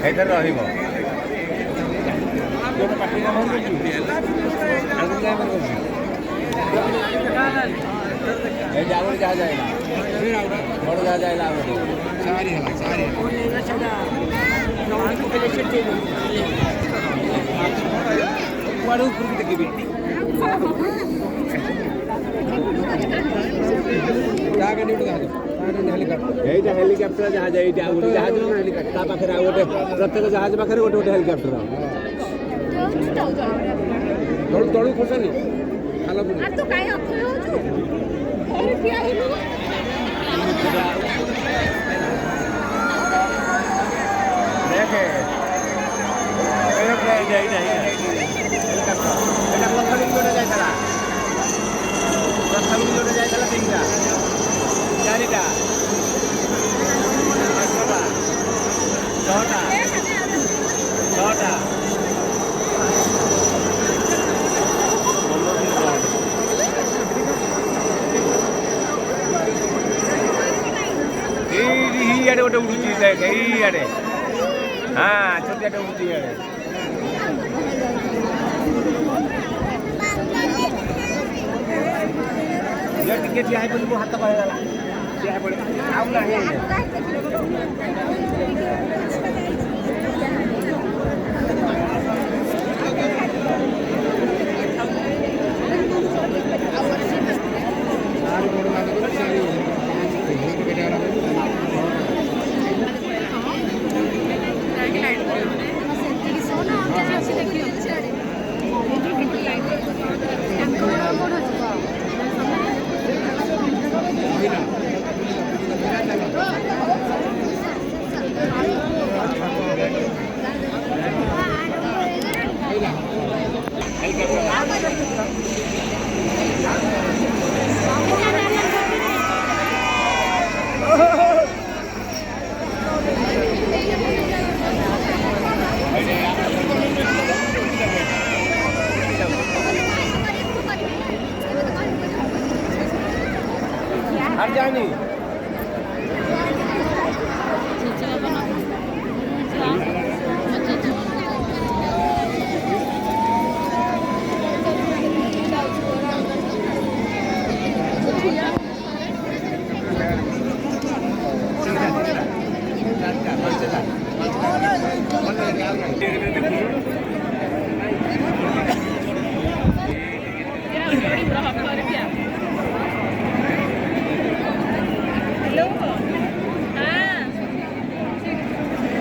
ଏଇଥିରେ ରହିବ ଏଇଟା ଆଉ ଗୋଟେ ଜାହାଜ ଆଇଲା ବଡ଼ ଜାହାଜ ଆଇଲା ଆଉ ଗୋଟେ କୁଆଡ଼େ ଉପରକୁ ଦେଖିବି এইটা হেলিকপ্টার জাহাজ এইটা আর গোটে জাহাজ না হেলিকপ্টার তা পাখে আর গোটে প্রত্যেক জাহাজ পাখে গোটে গোটে হেলিকপ্টার তলু তলু খসনি খালা পড়ি আর তো কাই অক্ষয় হচ্ছে এই পিয়া হেলু দেখে এইটা হেলিকপ্টার এটা কথা লিখে যাইতালা কথা লিখে যাইতালা তিনটা চারিটা ছটা ছটা এইଆଡ଼େ ଗୋଟେ ଉଡ଼ୁଛି ଦେଖ এইଆଡ଼େ ହଁ ଛୋଟିଆଟେ ଉଡ଼ୁଛି ଇଆଡ଼େ ଟିକେ ଠିଆ ହେଇପଡ଼ିବୁ ହାତ କହିଗଲା ଠିଆ ହେଇପଡ଼ିବୁ ଆଉ ନାହିଁ